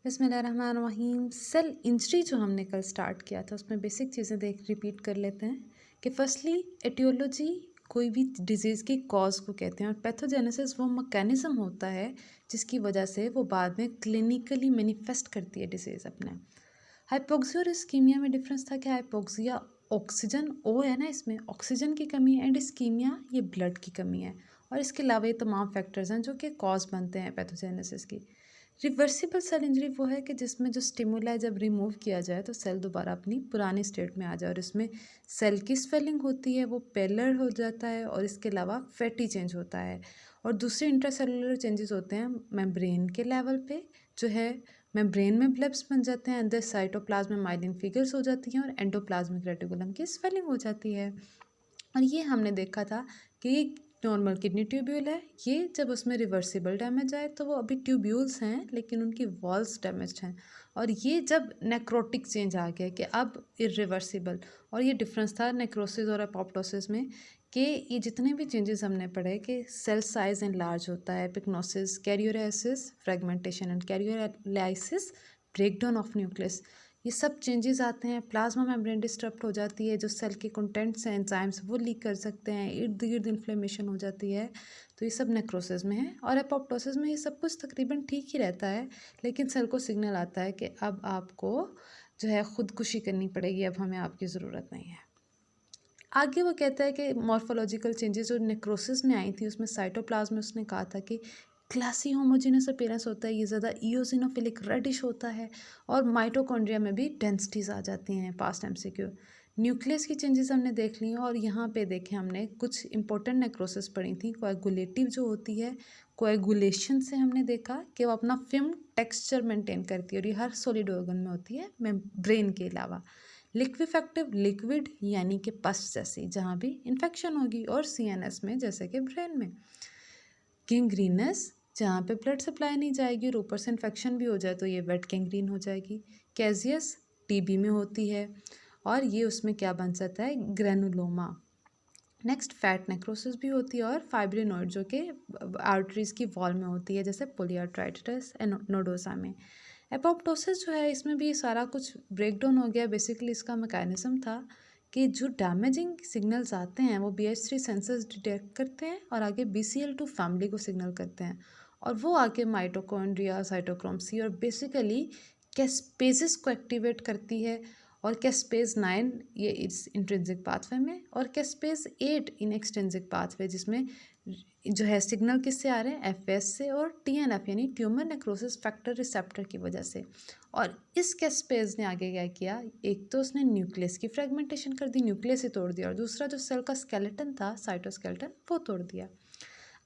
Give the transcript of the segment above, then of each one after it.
बिस्मिल्लाहिर्रहमानिर्रहीम। Cell injury जो हमने कल स्टार्ट किया था उसमें बेसिक चीज़ें रिपीट कर लेते हैं कि फर्स्टली एटियोलॉजी कोई भी डिजीज़ की कॉज को कहते हैं और पैथोजेनेसिस वो मैकेनिज्म होता है जिसकी वजह से वो बाद में क्लिनिकली मैनिफेस्ट करती है डिजीज़ अपने। हाइपोक्सिया और इस्कीमिया में डिफरेंस था कि हाइपोक्सिया ऑक्सीजन ओ है ना, इसमें ऑक्सीजन की कमी है, एंड इस्कीमिया ये ब्लड की कमी है। और इसके अलावा ये तमाम फैक्टर्स हैं जो कि कॉज बनते हैं पैथोजेनेसिस की। रिवर्सिबल सेल इंजरी वो है कि जिसमें जो स्टिमुला जब रिमूव किया जाए तो सेल दोबारा अपनी पुरानी स्टेट में आ जाए और इसमें सेल की स्वेलिंग होती है, वो पेलर हो जाता है और इसके अलावा फैटी चेंज होता है। और दूसरे इंट्रासेलुलर चेंजेस होते हैं मेम्ब्रेन के लेवल पे, जो है मेम्ब्रेन में ब्लब्स बन जाते हैं, अंदर साइटोप्लाज्म में माइलिन फिगर्स हो जाती हैं और एंडोप्लाज्मिक रेटिकुलम की स्वेलिंग हो जाती है। और ये हमने देखा था कि ये नॉर्मल किडनी ट्यूब्यूल है, ये जब उसमें रिवर्सिबल डैमेज आए तो वो अभी ट्यूब्यूल्स हैं लेकिन उनकी वॉल्स डैमेज्ड हैं। और ये जब नेक्रोटिक चेंज आ गया कि अब इरिवर्सिबल, और ये डिफरेंस था नेक्रोसिस और अपोप्टोसिस में कि ये जितने भी चेंजेस हमने पढ़े कि सेल साइज एनलार्ज होता है, pyknosis, karyorrhexis, fragmentation and karyolysis, breakdown of nucleus, ये सब चेंजेस आते हैं। प्लाज्मा मेम्ब्रेन डिस्टर्ब हो जाती है, जो सेल के कंटेंट्स हैं एंजाइम्स वो लीक कर सकते हैं, इर्द गिर्द इन्फ्लेमेशन हो जाती है। तो ये सब नेक्रोसिस में है। और एपोप्टोसिस में ये सब कुछ तकरीबन ठीक ही रहता है, लेकिन सेल को सिग्नल आता है कि अब आपको जो है ख़ुदकुशी करनी पड़ेगी, अब हमें आपकी ज़रूरत नहीं है। आगे वो कहता है कि मॉर्फोलॉजिकल चेंजेस जो नेक्रोसिस में आई थी उसमें साइटोप्लाज्म में उसने कहा था कि क्लासी होमोजेनस अपीयरेंस होता है, ये ज़्यादा इओसिनोफिलिक रेडिश होता है, और माइटोकॉन्ड्रिया में भी डेंसिटीज़ आ जाती हैं। पास्ट एमसीक्यू न्यूक्लियस की चेंजेस हमने देख ली हैं। और यहाँ पे देखें हमने कुछ इंपॉर्टेंट नेक्रोसिस पढ़ी थी। कोएगुलेटिव जो होती है, कोएगुलेशन से हमने देखा कि वो अपना फिल्म टेक्सचर मेंटेन करती है और ये हर सॉलिड ऑर्गन में होती है ब्रेन के अलावा। लिक्विफेक्टिव लिक्विड यानी कि पस जैसी जहाँ भी इन्फेक्शन होगी, और सीएनएस में जैसे कि ब्रेन में। गैंग्रीनस जहाँ पे ब्लड सप्लाई नहीं जाएगी और ऊपर से इन्फेक्शन भी हो जाए तो ये वेट गैंग्रीन हो जाएगी। कैजियस टीबी में होती है और ये उसमें क्या बन सकता है, ग्रेनुलोमा। नेक्स्ट फैट नेक्रोसिस भी होती है और फाइब्रिनोइड जो कि आर्टरीज की वॉल में होती है, जैसे पोलियार्ट्राइटिस नोडोसा में। एपोप्टोसिस जो है इसमें भी सारा कुछ ब्रेक डाउन हो गया। बेसिकली इसका मैकेनिज्म था कि जो डैमेजिंग सिग्नल्स आते हैं वो BH3 सेंसर्स डिटेक्ट करते हैं और आगे BCL2 फैमिली को सिग्नल करते हैं, और वो आके माइटोकॉन्ड्रिया, साइटोक्रोम सी और बेसिकली कैस्पेजेस को एक्टिवेट करती है। और कैस्पेज 9 ये इस इंट्रिंसिक पाथवे में, और कैस्पेज 8 इन एक्सट्रिंसिक पाथवे, जिसमें जो है सिग्नल किससे आ रहे हैं, FS से और TNF यानी ट्यूमर नेक्रोसिस फैक्टर रिसेप्टर की वजह से। और इस कैस्पेज ने आगे क्या किया, एक तो उसने न्यूक्लियस की फ्रेगमेंटेशन कर दी, न्यूक्लियस ही तोड़ दिया, और दूसरा जो सेल का स्केलेटन था, साइटोस्केलेटन, वो तोड़ दिया।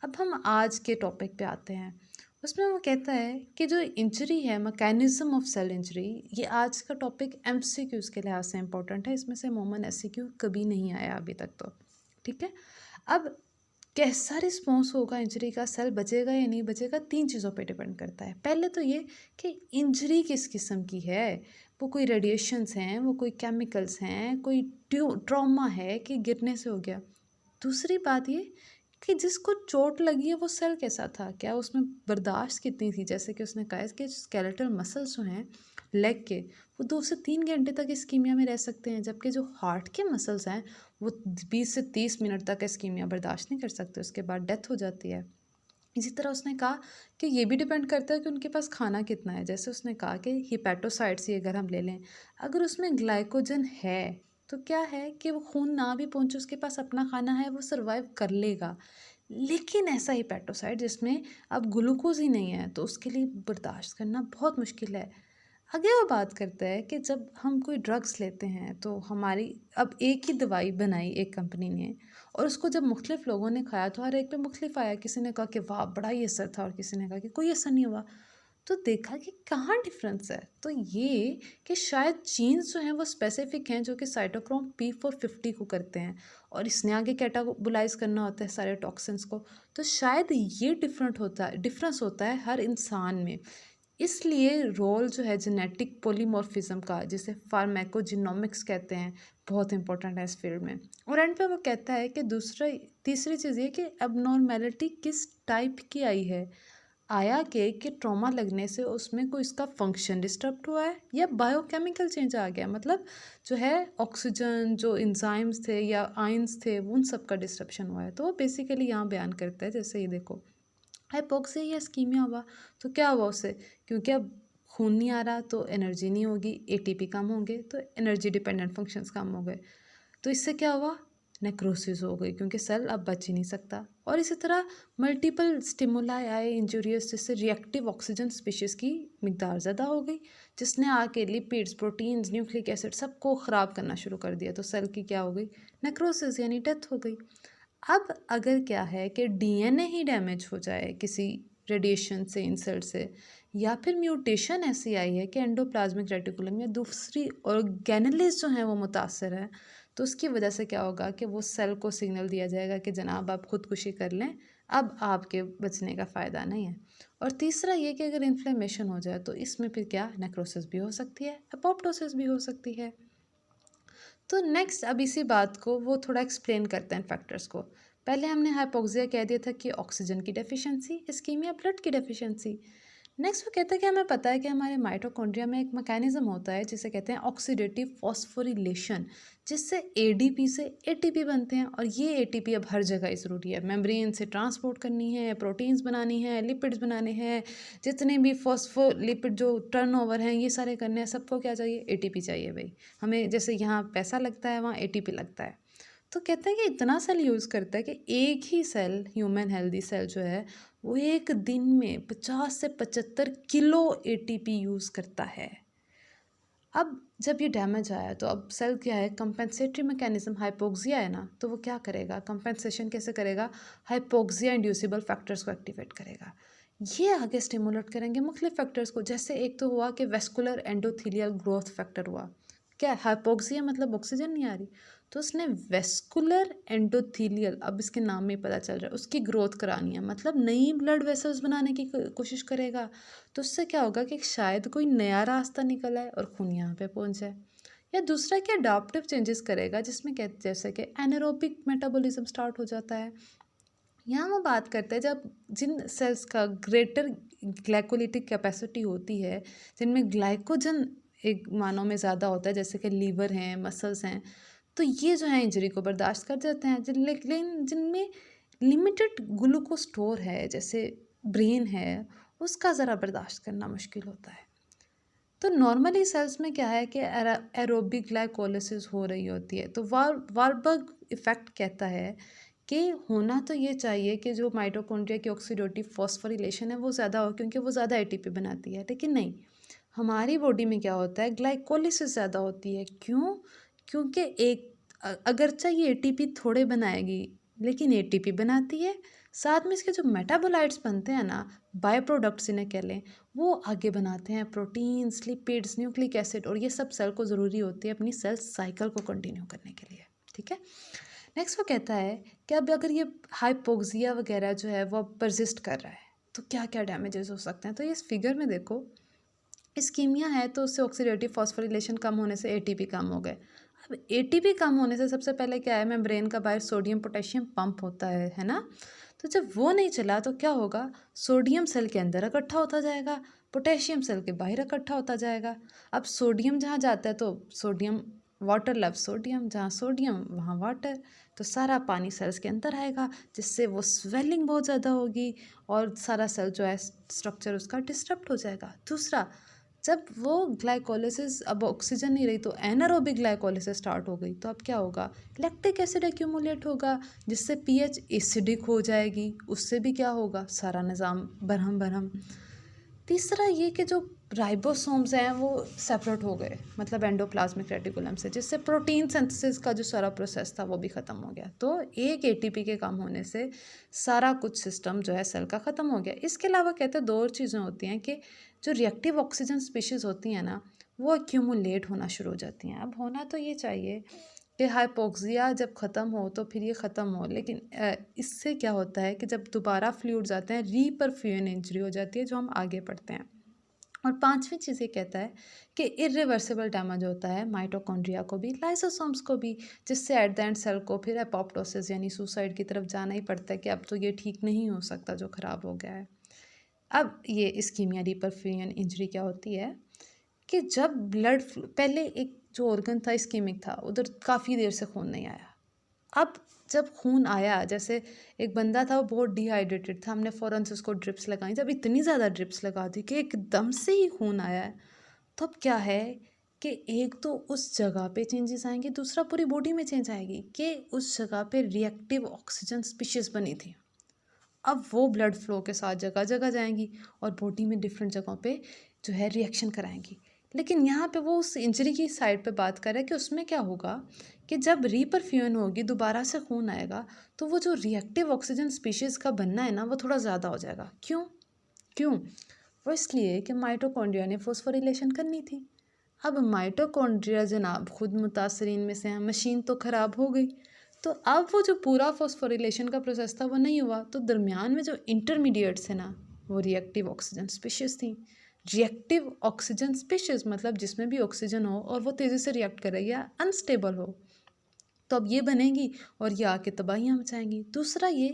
अब हम आज के टॉपिक पे आते हैं। उसमें वो कहता है कि जो इंजरी है, मैकेनिज्म ऑफ सेल इंजरी, ये आज का टॉपिक MCQs के लिहाज से इंपॉर्टेंट है। इसमें से मोमन SCQ कभी नहीं आया अभी तक तो, ठीक है। अब कैसा रिस्पॉन्स होगा इंजरी का, सेल बचेगा या नहीं बचेगा, 3 चीज़ों पे डिपेंड करता है। पहले तो ये कि इंजरी किस किस्म की है, वो कोई रेडिएशंस हैं, वो कोई केमिकल्स हैं, कोई ट्रॉमा है कि गिरने से हो गया। दूसरी बात ये कि जिसको चोट लगी है वो सेल कैसा था, क्या उसमें बर्दाश्त कितनी थी। जैसे कि उसने कहा है कि स्केलेटल मसल्स जो हैं लेग के, वो 2 से 3 घंटे तक इस्कीमिया में रह सकते हैं, जबकि जो हार्ट के मसल्स हैं वो 20 से 30 मिनट तक इस्कीमिया बर्दाश्त नहीं कर सकते, उसके बाद डेथ हो जाती है। इसी तरह उसने कहा कि ये भी डिपेंड करता है कि उनके पास खाना कितना है। जैसे उसने कहा कि हिपैटोसाइट्स ही अगर हम ले लें, अगर उसमें ग्लाइकोजन है तो क्या है कि वो खून ना भी पहुंचे, उसके पास अपना खाना है, वो सर्वाइव कर लेगा। लेकिन ऐसा हिपैटोसाइट जिसमें अब ग्लूकोज ही नहीं है तो उसके लिए बर्दाश्त करना बहुत मुश्किल है। आगे वो बात करता है कि जब हम कोई ड्रग्स लेते हैं तो हमारी, अब एक ही दवाई बनाई एक कंपनी ने, और उसको जब मुख्तलिफ लोगों ने खाया तो हर एक पे मुख्तलिफ आया। किसी ने कहा कि वाह बड़ा ही असर था, और किसी ने कहा कि कोई असर नहीं हुआ। तो देखा कि कहाँ डिफरेंस है, तो ये कि शायद जीन्स जो हैं वो स्पेसिफिक हैं जो कि साइटोक्रोम P450 को करते हैं, और इसने आगे कैटाबोलाइज करना होता है सारे टॉक्सिन्स को। तो शायद ये डिफरेंस होता है हर इंसान में। इसलिए रोल जो है जेनेटिक पोलीमॉर्फिज्म का, जिसे फार्मेकोजिनोमिक्स कहते हैं, बहुत इंपॉर्टेंट है इस फील्ड में। और एंड पे वो कहता है कि तीसरी चीज़ ये कि अबनॉर्मेलिटी किस टाइप की आई है। आया कि ट्रॉमा लगने से उसमें कोई इसका फंक्शन डिस्टर्ब हुआ है या बायोकेमिकल चेंज आ गया, मतलब जो है ऑक्सीजन, जो एंजाइम्स थे या आयंस थे, उन सब का डिस्ट्रप्शन हुआ है। तो वो बेसिकली यहाँ बयान करता है, जैसे ये देखो हाइपोक्सिया या इस्कीमिया हुआ तो क्या हुआ उससे, क्योंकि अब खून नहीं आ रहा तो एनर्जी नहीं होगी, एटीपी कम होंगे तो एनर्जी डिपेंडेंट फंक्शंस कम हो गए। तो इससे क्या हुआ, नेक्रोसिस हो गई, क्योंकि सेल अब बच ही नहीं सकता। और इसी तरह मल्टीपल स्टिमुलाई आए इंजूरियस, जिससे रिएक्टिव ऑक्सीजन स्पीशीज़ की मिकदार ज़्यादा हो गई, जिसने आके लिपिड्स, प्रोटीन्स, न्यूक्लिक एसिड सबको ख़राब करना शुरू कर दिया। तो सेल की क्या हो गई, नेक्रोसिस यानी डेथ हो गई। अब अगर क्या है कि डीएनए ही डैमेज हो जाए किसी रेडिएशन से, इंसल्ट से, या फिर म्यूटेशन ऐसी आई है कि एंडोप्लाज्मिक रेटिकुलम या दूसरी ऑर्गेनेलिस जो हैं वो मुतासर है, तो उसकी वजह से क्या होगा कि वो सेल को सिग्नल दिया जाएगा कि जनाब आप खुदकुशी कर लें, अब आपके बचने का फ़ायदा नहीं है। और तीसरा ये कि अगर इन्फ्लेमेशन हो जाए तो इसमें फिर क्या, नेक्रोसिस भी हो सकती है, अपोप्टोसिस भी हो सकती है। तो नेक्स्ट अब इसी बात को वो थोड़ा एक्सप्लेन करते हैं फैक्टर्स को। पहले हमने हाइपोक्सिया कह दिया था कि ऑक्सीजन की डेफिशिएंसी, इस्कीमिया ब्लड की डेफिशिएंसी। नेक्स्ट वो कहता है कि हमें पता है कि हमारे माइटोकॉन्ड्रिया में एक मैकेनिज्म होता है जिसे कहते हैं ऑक्सीडेटिव फॉस्फोरिलेशन, जिससे एडीपी से एटीपी बनते हैं। और ये एटीपी अब हर जगह ज़रूरी है, मेम्ब्रेन से ट्रांसपोर्ट करनी है, प्रोटीन्स बनानी है, लिपिड्स बनाने हैं, जितने भी फॉस्फोलिपिड जो टर्नओवर हैं ये सारे करने हैं, सबको क्या चाहिए, एटीपी चाहिए भाई। हमें जैसे यहाँ पैसा लगता है वहाँ एटीपी लगता है। तो कहते हैं कि इतना सेल यूज़ करता है कि एक ही सेल, ह्यूमन हेल्दी सेल जो है, वो एक दिन में 50 से 75 किलो एटीपी यूज़ करता है। अब जब ये डैमेज आया तो अब सेल क्या है, कंपेंसेटरी मैकेनिज्म, हाइपोक्सिया है ना, तो वो क्या करेगा, कंपेंसेशन कैसे करेगा, हाइपोक्सिया इंड्यूसिबल फैक्टर्स को एक्टिवेट करेगा। ये आगे स्टिमुलेट करेंगे मुख्तलिफ फैक्टर्स को, जैसे एक तो हुआ कि वेस्कुलर एंडोथीलियल ग्रोथ फैक्टर हुआ। क्या हाइपोक्सिया मतलब ऑक्सीजन नहीं आ रही, तो उसने वेस्कुलर एंडोथीलियल, अब इसके नाम में ही पता चल रहा है, उसकी ग्रोथ करानी है, मतलब नई ब्लड वेसल्स बनाने की कोशिश करेगा। तो उससे क्या होगा कि शायद कोई नया रास्ता निकल आए और खून यहाँ पे पहुँच जाए। या दूसरा क्या, अडाप्टिव चेंजेस करेगा, जिसमें क्या, जैसे कि एनारोबिक मेटाबॉलिज्म स्टार्ट हो जाता है। यहाँ वो बात करते हैं जब जिन सेल्स का ग्रेटर ग्लाइकोलिटिक कैपेसिटी होती है, जिनमें ग्लाइकोजन एक मानों में ज़्यादा होता है, जैसे कि लीवर हैं, मसल्स हैं, तो ये जो है इंजरी को बर्दाश्त कर जाते हैं। लेकिन जिनमें लिमिटेड ग्लूकोज स्टोर है, जैसे ब्रेन है, उसका ज़रा बर्दाश्त करना मुश्किल होता है। तो नॉर्मली सेल्स में क्या है कि एरोबिक ग्लाइकोलिसिस हो रही होती है, तो वारबर्ग इफ़ेक्ट कहता है कि होना तो ये चाहिए कि जो माइटोकॉन्ड्रिया की ऑक्सीडेटिव फॉस्फोरिलेशन है वो ज़्यादा हो, क्योंकि वो ज़्यादा एटीपी बनाती है। लेकिन नहीं, हमारी बॉडी में क्या होता है, ग्लाइकोलिसिस ज़्यादा होती है। क्यों? क्योंकि अगरचे ये एटीपी थोड़े बनाएगी, लेकिन एटीपी बनाती है, साथ में इसके जो मेटाबोलाइट्स बनते हैं ना, बाय प्रोडक्ट्स इन्हें कह लें, वो आगे बनाते हैं प्रोटीन्स, लिपिड्स, न्यूक्लिक एसिड, और ये सब सेल को ज़रूरी होती है अपनी सेल साइकिल को कंटिन्यू करने के लिए। ठीक है। नेक्स्ट वो कहता है कि अब अगर ये हाइपोक्सिया वगैरह जो है वो परसिस्ट कर रहा है तो क्या क्या डैमेजेस हो सकते हैं। तो ये इस फिगर में देखो, इस्कीमिया है तो उससे ऑक्सीडेटिव फॉस्फोरिलेशन कम होने से एटीपी कम हो गए। अब एटीपी कम होने से सबसे पहले क्या है, मेम्ब्रेन का बाहर सोडियम पोटेशियम पंप होता है ना। तो जब वो नहीं चला तो क्या होगा, सोडियम सेल के अंदर इकट्ठा होता जाएगा, पोटेशियम सेल के बाहर इकट्ठा होता जाएगा। अब सोडियम जहाँ जाता है तो सोडियम, वाटर लव सोडियम, जहाँ सोडियम वहाँ वाटर, तो सारा पानी सेल्स के अंदर आएगा, जिससे वो स्वेलिंग बहुत ज़्यादा होगी और सारा सेल जो है स्ट्रक्चर उसका डिस्टर्ब हो जाएगा। दूसरा, जब वो ग्लाइकोलिसिस, अब ऑक्सीजन नहीं रही तो एनारोबिक ग्लाइकोलिसिस स्टार्ट हो गई, तो अब क्या होगा, लैक्टिक एसिड एक्यूमुलेट होगा, जिससे पीएच एसिडिक हो जाएगी, उससे भी क्या होगा, सारा निज़ाम बरहम बरहम। तीसरा ये कि जो राइबोसोम्स हैं वो सेपरेट हो गए, मतलब एंडोप्लाज्मिक रेटिकुलम से, जिससे प्रोटीन सिंथेसिस का जो सारा प्रोसेस था वो भी ख़त्म हो गया। तो एक एटीपी के कम होने से सारा कुछ सिस्टम जो है सेल का ख़त्म हो गया। इसके अलावा कहते हैं दो और चीज़ें होती हैं कि जो रिएक्टिव ऑक्सीजन स्पीशीज़ होती हैं ना, वो एक्यूमुलेट होना शुरू हो जाती हैं। अब होना तो ये चाहिए कि हाइपोक्सिया जब ख़त्म हो तो फिर ये ख़त्म हो, लेकिन इससे क्या होता है कि जब दोबारा फ्लूइड्स आते हैं, रीपरफ्यूजन इंजरी हो जाती है, जो हम आगे पढ़ते हैं। और पांचवी चीज़ ये कहता है कि इरिवर्सिबल डैमेज होता है माइटोकॉन्ड्रिया को भी, लाइसोसोम्स को भी, जिससे एट द एंड सेल को फिर एपोप्टोसिस यानी सुसाइड की तरफ जाना ही पड़ता है कि अब तो ये ठीक नहीं हो सकता जो ख़राब हो गया है। अब ये इस्कीमिया रीपरफ्यूजन इंजरी क्या होती है कि जब ब्लड फ्लो, पहले एक जो ऑर्गन था इस्कीमिक था, उधर काफ़ी देर से खून नहीं आया। अब जब खून आया, जैसे एक बंदा था वो बहुत डिहाइड्रेटेड था, हमने फ़ौरन से उसको ड्रिप्स लगाई, जब इतनी ज़्यादा ड्रिप्स लगा दी कि एकदम से ही खून आया है, तब क्या है कि एक तो उस जगह पे चेंजेस आएंगे, दूसरा पूरी बॉडी में चेंज आएगी कि उस जगह पे रिएक्टिव ऑक्सीजन स्पीशीज़ बनी थी। अब वो ब्लड फ्लो के साथ जगह जगह जाएंगी और बॉडी में डिफरेंट जगहों पे जो है रिएक्शन कराएंगी। लेकिन यहाँ पे वो उस इंजरी की साइड पे बात कर रहा है कि उसमें क्या होगा कि जब रीपरफ्यूजन होगी, दोबारा से खून आएगा, तो वो जो रिएक्टिव ऑक्सीजन स्पीशीज़ का बनना है ना, वो थोड़ा ज़्यादा हो जाएगा। क्यों क्यों वो इसलिए कि माइटोकॉन्ड्रिया ने फॉस्फोरिलेशन करनी थी। अब माइटोकॉन्ड्रिया जनाब खुद मुतासरीन में से हैं, मशीन तो ख़राब हो गई, तो अब वो जो पूरा फॉस्फोरिलेशन का प्रोसेस था वो नहीं हुआ, तो दरमियान में जो इंटरमीडिएट्स है ना, वो रिएक्टिव ऑक्सीजन स्पीशीज़ थी। रिएक्टिव ऑक्सीजन स्पीशीज़ मतलब जिसमें भी ऑक्सीजन हो और वो तेज़ी से रिएक्ट करे या अनस्टेबल हो, तो अब ये बनेंगी और ये आके तबाहियाँ मचाएंगी। दूसरा ये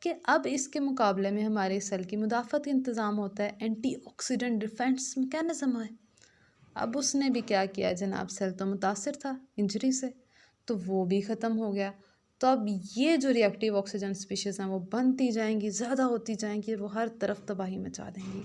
कि अब इसके मुकाबले में हमारे सेल की मुदाफ़ती इंतज़ाम होता है, एंटीऑक्सीडेंट डिफेंस मैकेनिज़्म है। अब उसने भी क्या किया जनाब, सेल तो मुतासर था इंजरी से, तो वो भी ख़त्म हो गया। तो अब ये जो रिएक्टिव ऑक्सीजन स्पीशीज़ हैं वो बनती जाएंगी, ज़्यादा होती जाएंगी, वो हर तरफ तबाही मचा देंगी।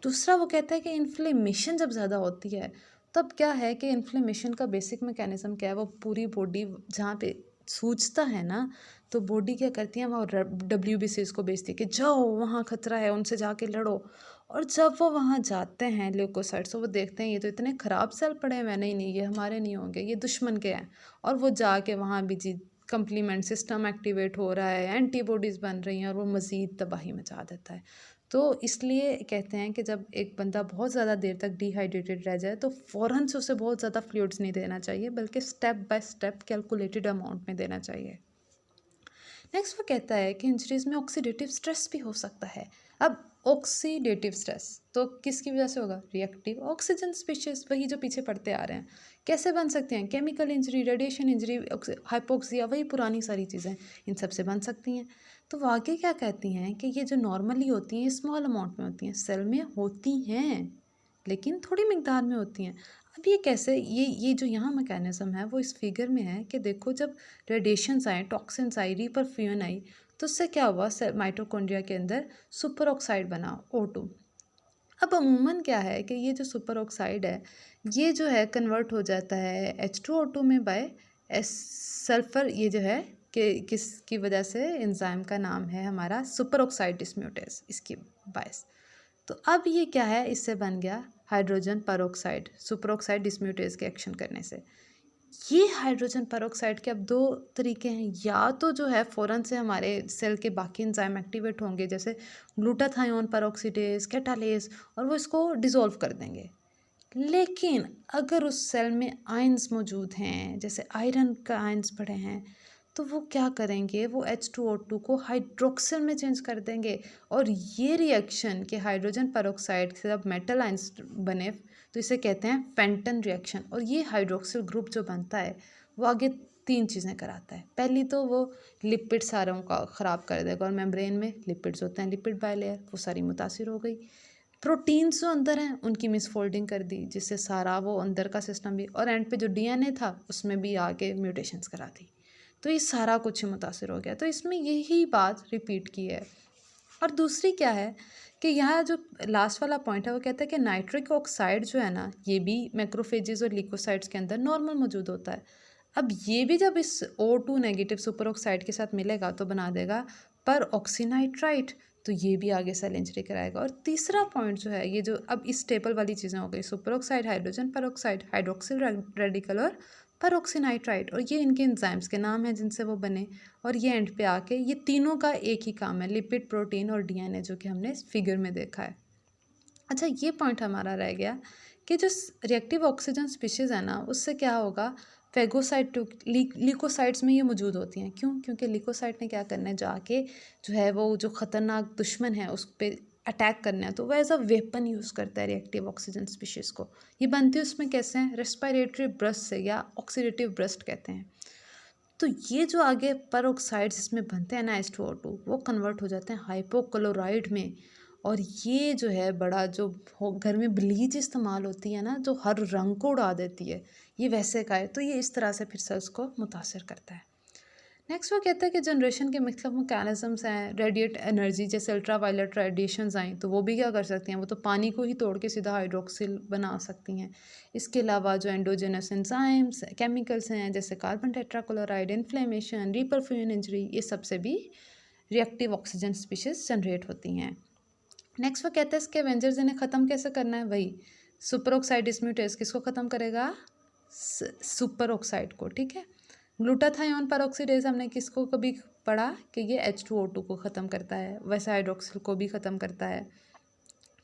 दूसरा वो कहता है कि इन्फ्लेमेशन जब ज़्यादा होती है, तब क्या है कि इन्फ्लेमेशन का बेसिक मैकेनिज़्म क्या है, वो पूरी बॉडी जहाँ पे सूजता है ना, तो बॉडी क्या करती है, वो WBCs को भेजती है कि जाओ वहाँ खतरा है, उनसे जाके लड़ो। और जब वो वहाँ जाते हैं ल्यूकोसाइट्स, तो वो देखते हैं ये तो इतने ख़राब सेल पड़े हुए हैं, नहीं नहीं ये हमारे नहीं होंगे, ये दुश्मन के हैं, और वो जाके वहाँ भी जी कंप्लीमेंट सिस्टम एक्टिवेट हो रहा है, एंटीबॉडीज़ बन रही हैं और वो मज़ीद तबाही मचा देता है। तो इसलिए कहते हैं कि जब एक बंदा बहुत ज़्यादा देर तक डिहाइड्रेटेड रह जाए, तो फ़ौरन से उसे बहुत ज़्यादा फ्लूइड्स नहीं देना चाहिए, बल्कि step by step calculated amount में देना चाहिए। नेक्स्ट वो कहता है कि इंजरीज में ऑक्सीडेटिव स्ट्रेस भी हो सकता है। अब ऑक्सीडेटिव स्ट्रेस तो किसकी वजह से होगा, रिएक्टिव ऑक्सीजन स्पीशीज, वही जो पीछे पढ़ते आ रहे हैं। कैसे बन सकते हैं, chemical injury, radiation injury, hypoxia, वही पुरानी सारी चीज़ें इन सब से बन सकती हैं। तो वो आगे क्या कहती हैं कि ये जो नॉर्मली होती हैं स्मॉल अमाउंट में होती हैं, सेल में होती हैं लेकिन थोड़ी मिकदार में होती हैं। अब ये कैसे, ये जो यहाँ मैकेनिज़्म है वो इस फिगर में है कि देखो जब रेडिएशंस आए, टॉक्सिन्स आई, रीपरफ्यूजन आई, तो उससे क्या हुआ, माइटोकॉन्ड्रिया के अंदर सुपर ऑक्साइड बना O2। अब अमूमन क्या है कि ये जो सुपर ऑक्साइड है, ये जो है कन्वर्ट हो जाता है H2O2 में बाय सल्फ़र, ये जो है कि किसकी वजह से, एंजाइम का नाम है हमारा सुपर ऑक्साइड डिस्म्यूटेज, इसकी बायस। तो अब ये क्या है, इससे बन गया hydrogen peroxide, super oxide dismutase के एक्शन करने से। ये हाइड्रोजन परऑक्साइड के अब दो तरीके हैं, या तो जो है फ़ौरन से हमारे सेल के बाकी एंजाइम एक्टिवेट होंगे, जैसे ग्लूटाथायोन परऑक्सीडेज, कैटालेज, और वो इसको डिसॉल्व कर देंगे। लेकिन अगर उस सेल में आयंस मौजूद हैं, जैसे आयरन का आयंस पड़े हैं, तो वो क्या करेंगे, वो H2O2 को हाइड्रोक्सिल में चेंज कर देंगे, और ये रिएक्शन के हाइड्रोजन परऑक्साइड से जब मेटल आयंस बने, तो इसे कहते हैं फेंटन रिएक्शन। और ये हाइड्रोक्सिल ग्रुप जो बनता है वो आगे तीन चीज़ें कराता है। पहली तो वो लिपिड सारों का ख़राब कर देगा, और मेम्ब्रेन में लिपिड्स होते हैं, लिपिड बायलेयर, वो सारी मुतासिर हो गई। प्रोटीन्स जो अंदर हैं उनकी मिसफोल्डिंग कर दी, जिससे सारा वो अंदर का सिस्टम भी, और एंड पे जो DNA था उसमें भी आके म्यूटेशंस करा दी, तो ये सारा कुछ ही मुतासिर हो गया। तो इसमें यही बात रिपीट की है। और दूसरी क्या है कि यहाँ जो लास्ट वाला पॉइंट है वो कहता है कि नाइट्रिक ऑक्साइड जो है ना, ये भी मैक्रोफेजेस और लिकोसाइड्स के अंदर नॉर्मल मौजूद होता है। अब ये भी जब इस O2 नेगेटिव सुपर ऑक्साइड के साथ मिलेगा तो बना देगा पर ऑक्सीनाइट्राइट, तो ये भी आगे सेल इंजरी कराएगा। और तीसरा पॉइंट जो है, ये जो अब इस टेबल वाली चीज़ें हो गई, super oxide, hydrogen peroxide, hydroxyl radical और परऑक्सीनाइट्राइट, और ये इनके एंजाइम्स के नाम हैं जिनसे वो बने। और ये एंड पे आके ये तीनों का एक ही काम है, लिपिड, प्रोटीन और DNA, जो कि हमने इस फिगर में देखा है। अच्छा, ये पॉइंट हमारा रह गया कि जो रिएक्टिव ऑक्सीजन स्पीशीज़ है ना, उससे क्या होगा, फेगोसाइट टू लिकोसाइट्स में ये मौजूद होती हैं। क्यों, क्योंकि लिकोसाइट ने क्या करना है, जाके जो है वो जो ख़तरनाक दुश्मन है उस पर अटैक करना है, तो वह एज अ वेपन यूज़ करता है रिएक्टिव ऑक्सीजन स्पीशीज़ को। ये बनती है उसमें कैसे हैं, रेस्पिरेटरी ब्रस्ट से, या ऑक्सीडेटिव ब्रस्ट कहते हैं। तो ये जो आगे परऑक्साइड्स इसमें बनते हैं ना H2O2, वो कन्वर्ट हो जाते हैं हाइपोक्लोराइड में, और ये जो है बड़ा जो घर में ब्लीच इस्तेमाल होती है ना, जो हर रंग को उड़ा देती है, ये वैसे का है। तो ये इस तरह से फिर सेल्स को मुतासर करता है। नेक्स्ट वो कहता है कि जनरेशन के मुख्तलिफ मैकेनिज़म्स हैं। रेडिएट एनर्जी जैसे अल्ट्रा वायलेट रेडिएशंस आई तो वो भी क्या कर सकती हैं, वो तो पानी को ही तोड़ के सीधा हाइड्रोक्सिल बना सकती हैं। इसके अलावा जो एंडोजेनस एंजाइम्स केमिकल्स हैं जैसे carbon tetrachloride, inflammation, reperfusion injury, ये सबसे भी रिएक्टिव ऑक्सीजन स्पीशीज़ जनरेट होती हैं। नेक्स्ट वो कहता है इसके एवेंजर्स इन्हें ख़त्म कैसे करना है, वही सुपर ऑक्साइड डिस्म्यूटेज किसको ख़त्म करेगा, सुपर ऑक्साइड को, ठीक है। ग्लूटाथायोन परऑक्सीडेज हमने किसको कभी पढ़ा कि ये H2O2 को ख़त्म करता है, वैसे हाइड्रोक्सिल को भी ख़त्म करता है।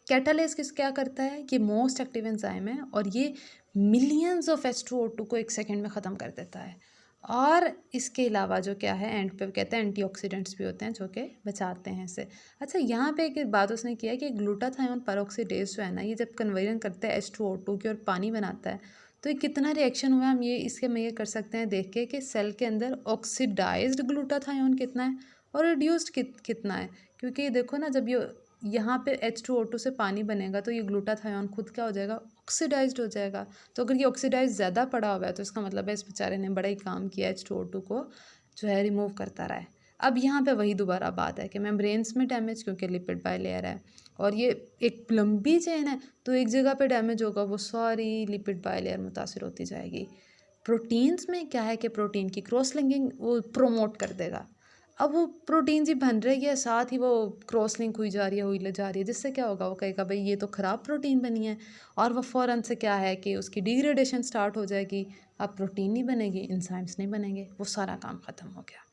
कैटालेस क्या करता है, ये मोस्ट एक्टिव एंजाइम है और ये मिलियंस ऑफ H2O2 को एक सेकेंड में ख़त्म कर देता है। और इसके अलावा जो क्या है एंड पे कहते हैं एंटीऑक्सीडेंट्स भी होते हैं जो कि बचाते हैं इससे। अच्छा, यहाँ पे एक बात उसने किया कि ग्लूटाथायोन परऑक्सीडेज जो है ना, ये जब कन्वर्जन करता है H2O2 की और पानी बनाता है तो ये कितना रिएक्शन हुआ, हम ये इसके मेजर कर सकते हैं देख के कि सेल के अंदर ऑक्सीडाइज्ड ग्लूटाथायोन कितना है और रिड्यूस्ड कितना है। क्योंकि देखो ना, जब ये यहाँ पे H2O2 से पानी बनेगा तो ये ग्लूटाथायोन खुद क्या हो जाएगा, ऑक्सीडाइज्ड हो जाएगा। तो अगर ये ऑक्सीडाइज ज़्यादा पड़ा हुआ है तो इसका मतलब है इस बेचारे ने बड़ा ही काम किया, H2O2 को जो है रिमूव करता रहा है। अब यहाँ पे वही दोबारा बात है कि मेम्ब्रेन्स में डैमेज, क्योंकि लिपिड बाइलेयर है और ये एक लंबी चेन है, तो एक जगह पे डैमेज होगा वो सारी लिपिड बाइलेयर मुतासिर होती जाएगी। प्रोटीन्स में क्या है कि प्रोटीन की क्रॉस लिंकिंग वो प्रोमोट कर देगा। अब वो प्रोटीन ही बन रही है, साथ ही वो क्रॉस लिंक हुई जा रही है, हुई जा रही है, जिससे क्या होगा, वो कहेगा भाई ये तो ख़राब प्रोटीन बनी है, और वो फ़ौरन से क्या है कि उसकी डिग्रेडेशन स्टार्ट हो जाएगी। अब प्रोटीन नहीं बनेगी, इंजाइम्स नहीं बनेंगे, वो सारा काम ख़त्म हो गया।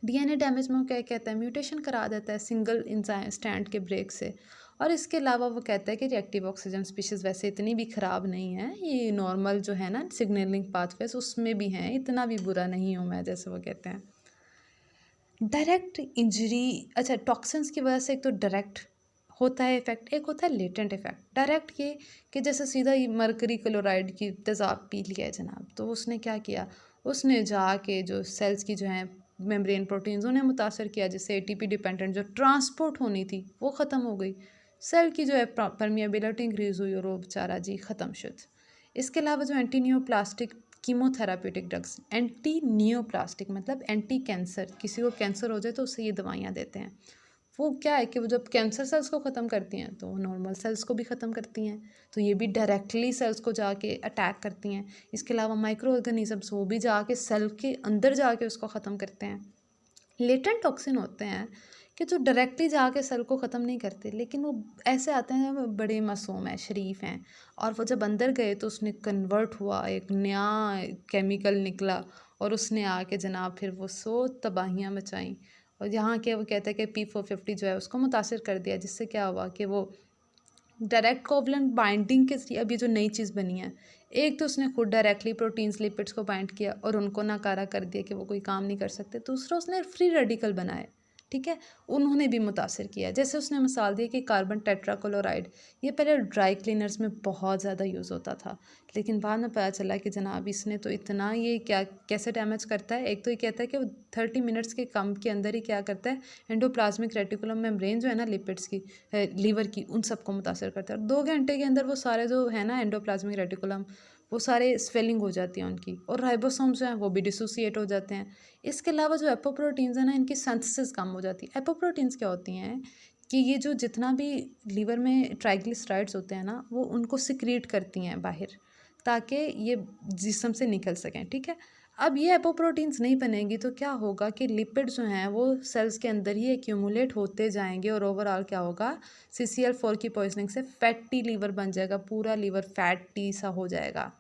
डीएनए डैमेज में वो क्या कहता है, म्यूटेशन करा देता है सिंगल इंजाइम स्टैंड के ब्रेक से। और इसके अलावा वो कहता है कि रिएक्टिव ऑक्सीजन स्पीशीज़ वैसे इतनी भी ख़राब नहीं है, ये नॉर्मल जो है ना सिग्नलिंग पाथवेज उसमें भी हैं, इतना भी बुरा नहीं हूँ मैं, जैसे वो कहते हैं। डायरेक्ट इंजरी, अच्छा टॉक्सिन्स की वजह से एक तो डायरेक्ट होता है इफेक्ट, एक होता है लेटेंट इफेक्ट। डायरेक्ट ये कि जैसे सीधा ही मरकरी क्लोराइड की तेज़ाब पी लिया है जनाब, तो उसने क्या किया, उसने जाके जो सेल्स की जो है मेम्ब्रेन प्रोटीन्स उन्हें मुतासर किया, जिससे एटीपी डिपेंडेंट जो ट्रांसपोर्ट होनी थी वो ख़त्म हो गई, सेल की जो है परमिएबिलिटी इंक्रीज़ हुई और वो बेचारा जी ख़त्म शुद्ध। इसके अलावा जो anti neoplastic chemotherapeutic drugs, anti neoplastic मतलब एंटी कैंसर, किसी को कैंसर हो जाए तो उससे ये दवाइयाँ देते हैं। वो क्या है कि वो जब कैंसर सेल्स को ख़त्म करती हैं तो वो नॉर्मल सेल्स को भी ख़त्म करती हैं, तो ये भी डायरेक्टली सेल्स को जाके अटैक करती हैं। इसके अलावा माइक्रो ऑर्गेनिजम्स वो भी जाके सेल के अंदर जाके उसको ख़त्म करते हैं। लेटेंट टॉक्सिन होते हैं कि जो डायरेक्टली जाके सेल को ख़त्म नहीं करते, लेकिन वो ऐसे आते हैं वो बड़े मासूम हैं, शरीफ हैं, और वो जब अंदर गए तो उसने कन्वर्ट हुआ, एक नया केमिकल निकला और उसने आके जनाब फिर वो सो तबाहियाँ मचाईं। और यहाँ के वो कहते हैं कि P450 जो है उसको मुतासिर कर दिया, जिससे क्या हुआ कि वो डायरेक्ट कोवलेंट बाइंडिंग के जरिए अब ये जो नई चीज़ बनी है, एक तो उसने खुद डायरेक्टली प्रोटीन्स लिपिड्स को बाइंड किया और उनको नाकारा कर दिया कि वो कोई काम नहीं कर सकते। दूसरा उसने फ्री रेडिकल बनाए, ठीक है, उन्होंने भी मुतासिर किया। जैसे उसने मिसाल दी कि कार्बन टेट्राक्लोराइड, ये पहले ड्राई क्लीनर्स में बहुत ज़्यादा यूज़ होता था, लेकिन बाद में पता चला कि जनाब इसने तो इतना ये क्या कैसे डैमेज करता है। एक तो ये कहता है कि वो 30 मिनट्स के कम के अंदर ही क्या करता है, एंडोप्लाज्मिक रेटिकुलम मेम्ब्रेन जो है ना लिपिड्स की, लीवर की, उन सबको मुतासर करता है। और 2 घंटे के अंदर वो सारे जो है ना एंडोप्लाज्मिक रेटिकुलम, वो सारे स्वेलिंग हो जाती है उनकी, और राइबोसोम जो हैं वो भी डिसोसिएट हो जाते हैं। इसके अलावा जो एपोप्रोटीन्स हैं ना, इनकी सिंथेसिस कम हो जाती है। एपोप्रोटीन्स क्या होती हैं कि ये जो जितना भी लीवर में ट्राइग्लिसराइड्स होते हैं ना, वो उनको सिक्रीट करती हैं बाहर, ताकि ये जिस्म से निकल सकें, ठीक है। अब ये एपोप्रोटीन्स नहीं बनेंगी तो क्या होगा कि लिपिड जो हैं वो सेल्स के अंदर ही एक्यूमुलेट होते जाएंगे और ओवरऑल क्या होगा, CCl4 की पॉइजनिंग से फैटी लीवर बन जाएगा, पूरा लीवर फैटी सा हो जाएगा।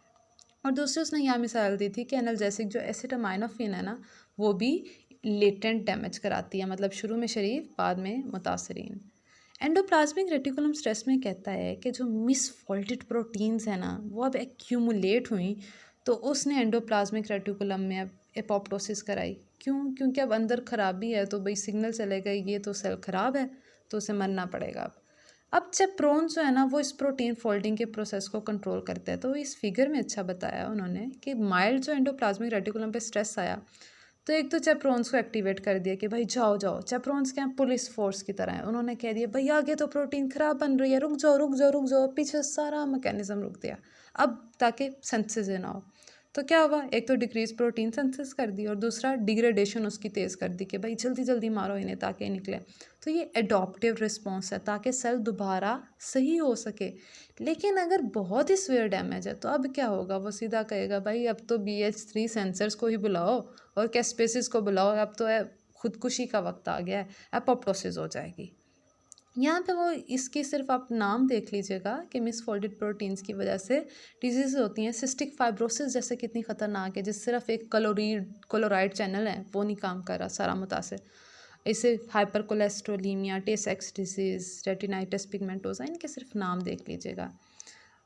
और दूसरी उसने यहाँ मिसाल दी थी कि एनाल्जेसिक जो एसिटामिनोफेन है ना, वो भी लेटेंट डैमेज कराती है, मतलब शुरू में शरीफ बाद में मुतासरीन। एंडोप्लाज्मिक रेटिकुलम स्ट्रेस में कहता है कि जो मिसफॉल्टेड प्रोटीन्स हैं ना, वो अब एक्यूमुलेट हुई, तो उसने एंडोप्लाज्मिक रेटिकुलम में अब एपोप्टोसिस कराई। क्यों? क्योंकि अब अंदर खराबी है, तो भाई सिग्नल चलेगा ये तो सेल ख़राब है, तो उसे मरना पड़ेगा। अब चेप्रोन जो है ना, वो इस प्रोटीन फोल्डिंग के प्रोसेस को कंट्रोल करता है। तो इस फिगर में अच्छा बताया उन्होंने कि माइल्ड जो एंडोप्लाज्मिक रेटिकुलम पे स्ट्रेस आया तो एक तो चेपरोन्स को एक्टिवेट कर दिया कि भाई जाओ जाओ। चेपरोन्स क्या, पुलिस फोर्स की तरह है। उन्होंने कह दिया भाई आगे तो प्रोटीन खराब बन रही है, रुक जाओ रुक जाओ रुक जाओ, पीछे सारा मैकेनिज्म रुक दिया अब, ताकि सिंथेसिस ना हो। तो क्या हुआ, एक तो डिक्रीज प्रोटीन सिंथेसिस कर दी और दूसरा डिग्रेडेशन उसकी तेज़ कर दी कि भाई जल्दी जल्दी मारो इन्हें ताकि निकले। तो ये एडॉप्टिव रिस्पॉन्स है ताकि सेल दोबारा सही हो सके। लेकिन अगर बहुत ही सीवियर डैमेज है तो अब क्या होगा, वो सीधा कहेगा भाई अब तो BH3 सेंसर्स को ही बुलाओ और कैस्पेसिस को बुलाओ, अब तो खुदकुशी का वक्त आ गया है, एपोप्टोसिस हो जाएगी। यहाँ पे वो इसकी सिर्फ आप नाम देख लीजिएगा कि मिसफोल्डेड प्रोटीन्स की वजह से डिजीज़ होती हैं। सिस्टिक फाइब्रोसिस जैसे कितनी ख़तरनाक है, जिस सिर्फ एक क्लोराइड चैनल है वो नहीं काम कर रहा, सारा मुतासिर। इसे हाइपर कोलेस्ट्रोलीमिया, टे सेक्स डिजीज़, रेटिनाइटिस पिगमेंटोसा, इनके सिर्फ नाम देख लीजिएगा।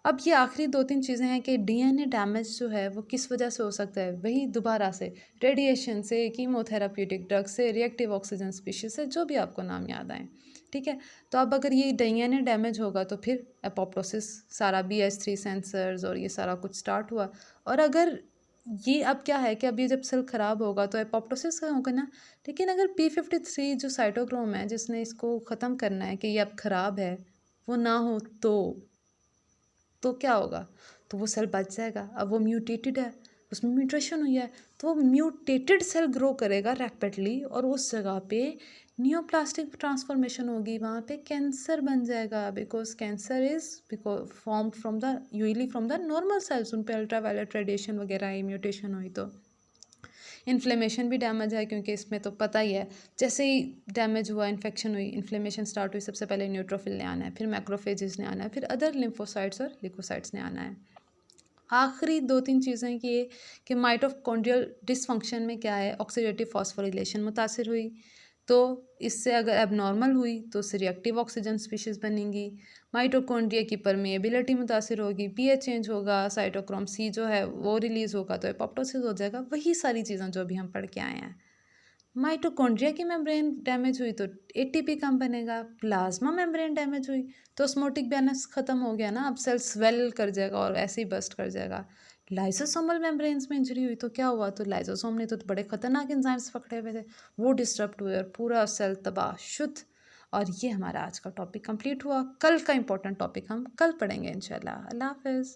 अब ये आखिरी 2-3 चीज़ें हैं कि DNA डैमेज जो है वो किस वजह से हो सकता है, वही दोबारा से रेडिएशन से, कीमोथेराप्यूटिक ड्रग से, रिएक्टिव ऑक्सीजन स्पीशीज से, जो भी आपको नाम याद आए, ठीक है। तो अब अगर ये DNA डैमेज होगा तो फिर एपोप्टोसिस, सारा BH3 सेंसर्स और ये सारा कुछ स्टार्ट हुआ। और अगर ये अब क्या है कि अब ये जब सेल ख़राब होगा तो एपोप्टोसिस का होगा ना, लेकिन अगर P53 जो साइटोक्रोम है जिसने इसको ख़त्म करना है कि ये अब ख़राब है, वो ना हो तो क्या होगा, तो वो सेल बच जाएगा। अब वो म्यूटेटेड है, उसमें म्यूटेशन हुई है, तो वो म्यूटेटेड सेल ग्रो करेगा रैपिडली और उस जगह पे नियोप्लास्टिक ट्रांसफॉर्मेशन होगी, वहाँ पे कैंसर बन जाएगा। Because cancer is because form from the usually from the normal sales, उन पे अल्ट्रावायलेट रेडिएशन वगैरह आई, म्यूटेशन हुई तो इन्फ्लेमेशन भी डैमेज है, क्योंकि इसमें तो पता ही है जैसे ही डैमेज हुआ, इन्फेक्शन हुई, इन्फ्लेमेशन स्टार्ट हुई, सबसे पहले न्यूट्रोफिल ने आना है, फिर मैक्रोफेजेस ने आना है, फिर अदर लिम्फोसाइट्स और लिकोसाइट्स ने आना है। आखिरी 2-3 चीज़ें कि माइटोकॉन्ड्रियल डिसफंक्शन में क्या है, ऑक्सीडेटिव फॉस्फोरिलेशन मुतासिर हुई, तो इससे अगर एबनॉर्मल हुई तो उससे रिएक्टिव ऑक्सीजन स्पीशीज़ बनेंगी। माइटोकॉन्ड्रिया की परमेएबिलिटी मुतासिर होगी, पीएच चेंज होगा, साइटोक्रोम C जो है वो रिलीज़ होगा तो एपोप्टोसिस हो जाएगा। वही सारी चीज़ें जो अभी हम पढ़ के आए हैं। माइटोकॉन्ड्रिया की मेम्ब्रेन डैमेज हुई तो ATP कम बनेगा, प्लाज्मा मेम्ब्रेन डैमेज हुई तो ऑस्मोटिक बैलेंस ख़त्म हो गया ना, अब सेल स्वेल कर जाएगा और ऐसे ही बस्ट कर जाएगा। लाइसोसोमल मेम्ब्रेन्स में इंजरी हुई तो क्या हुआ, तो लाइसोसोम ने तो बड़े खतरनाक एंजाइम्स पकड़े हुए थे, वो डिस्टर्ब हुए और पूरा सेल तबाह शुद्ध। और ये हमारा आज का टॉपिक कंप्लीट हुआ। कल का इंपॉर्टेंट टॉपिक हम कल पढ़ेंगे इंशाल्लाह। अल्लाह हाफिज़।